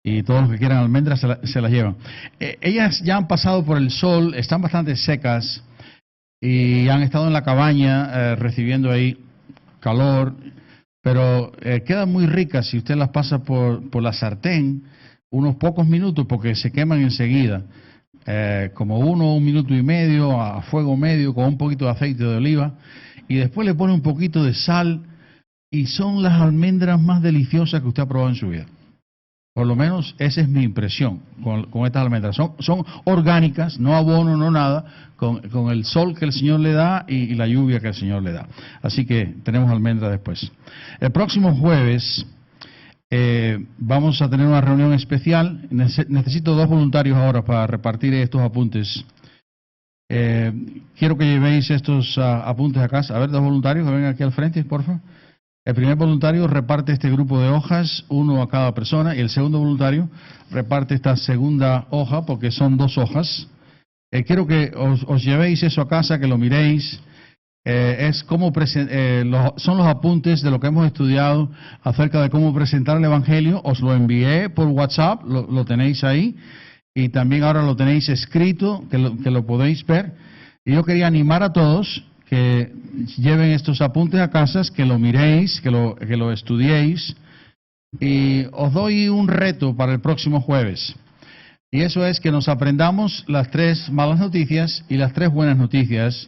Y todos los que quieran almendras se las llevan. Ellas ya han pasado por el sol, están bastante secas y han estado en la cabaña recibiendo ahí calor, pero quedan muy ricas si usted las pasa por la sartén unos pocos minutos porque se queman enseguida. Como 1 minuto y medio a fuego medio con un poquito de aceite de oliva y después le pone un poquito de sal y son las almendras más deliciosas que usted ha probado en su vida. Por lo menos esa es mi impresión con estas almendras. Son orgánicas, no abono, no nada, con el sol que el Señor le da y la lluvia que el Señor le da. Así que tenemos almendras después. El próximo jueves vamos a tener una reunión especial. Necesito 2 voluntarios ahora para repartir estos apuntes. Quiero que llevéis estos apuntes a casa. A ver, 2 voluntarios que vengan aquí al frente, por favor. El primer voluntario reparte este grupo de hojas, 1 a cada persona, y el segundo voluntario reparte esta segunda hoja, porque son 2 hojas. Quiero que os llevéis eso a casa, que lo miréis. Son los apuntes de lo que hemos estudiado acerca de cómo presentar el Evangelio. Os lo envié por WhatsApp, lo tenéis ahí, y también ahora lo tenéis escrito, que lo podéis ver. Y yo quería animar a todos que lleven estos apuntes a casas, que lo miréis, que lo estudiéis, y os doy un reto para el próximo jueves. Y eso es que nos aprendamos las 3 malas noticias y las 3 buenas noticias,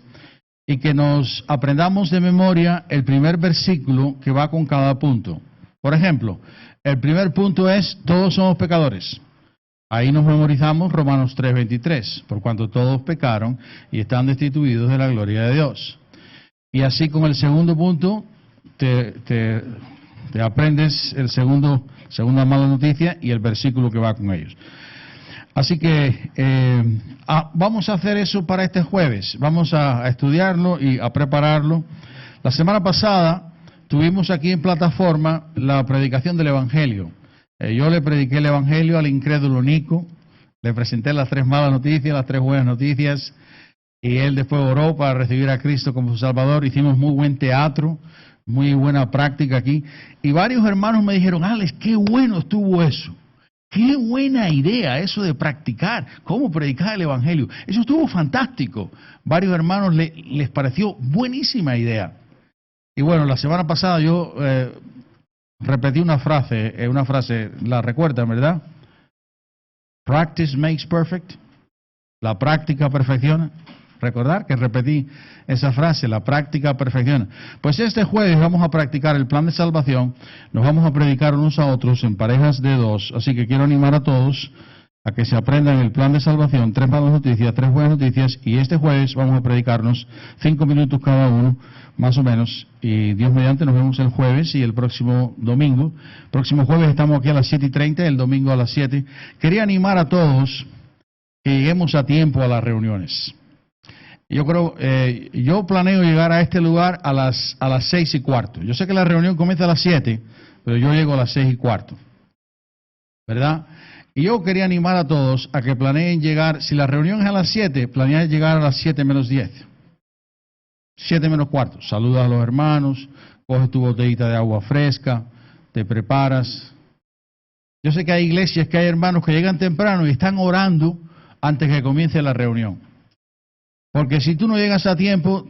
y que nos aprendamos de memoria el primer versículo que va con cada punto. Por ejemplo, el primer punto es, todos somos pecadores. Ahí nos memorizamos Romanos 3:23, por cuanto todos pecaron y están destituidos de la gloria de Dios. Y así con el segundo punto, te aprendes segunda mala noticia y el versículo que va con ellos. Así que vamos a hacer eso para este jueves. Vamos a estudiarlo y a prepararlo. La semana pasada tuvimos aquí en plataforma la predicación del Evangelio. Yo le prediqué el Evangelio al incrédulo Nico, le presenté las 3 malas noticias, las 3 buenas noticias, y él después oró para recibir a Cristo como su Salvador. Hicimos muy buen teatro, muy buena práctica aquí, y varios hermanos me dijeron, Alex, qué bueno estuvo eso, qué buena idea eso de practicar, cómo predicar el Evangelio, eso estuvo fantástico. Varios hermanos les pareció buenísima idea. Y bueno, la semana pasada yo repetí una frase, la recuerdan, ¿verdad? Practice makes perfect. La práctica perfecciona. Recordar que repetí esa frase, la práctica perfecciona. Pues este jueves vamos a practicar el plan de salvación, nos vamos a predicar unos a otros en parejas de 2, así que quiero animar a todos a que se aprendan el plan de salvación, 3 malas noticias, 3 buenas noticias, y este jueves vamos a predicarnos 5 minutos cada uno, más o menos, y Dios mediante nos vemos el jueves y el próximo domingo. Próximo jueves estamos aquí a las 7:30, el domingo a las 7. Quería animar a todos que lleguemos a tiempo a las reuniones. Yo creo, yo planeo llegar a este lugar a las 6:15. Yo sé que la reunión comienza a las 7, pero yo llego a las 6:15. ¿Verdad? Y yo quería animar a todos a que planeen llegar, si la reunión es a las 7, planear llegar a las 7:10. 7:15. Saludas a los hermanos, coges tu botellita de agua fresca, te preparas. Yo sé que hay iglesias, que hay hermanos que llegan temprano y están orando antes que comience la reunión. Porque si tú no llegas a tiempo,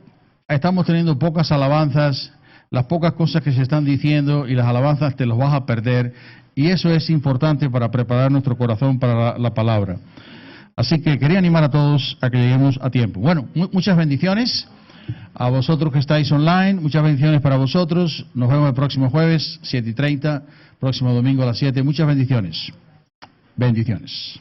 estamos teniendo pocas alabanzas, las pocas cosas que se están diciendo y las alabanzas te las vas a perder. Y eso es importante para preparar nuestro corazón para la palabra. Así que quería animar a todos a que lleguemos a tiempo. Bueno, muchas bendiciones a vosotros que estáis online, muchas bendiciones para vosotros. Nos vemos el próximo jueves, 7:30, próximo domingo a las 7. Muchas bendiciones. Bendiciones.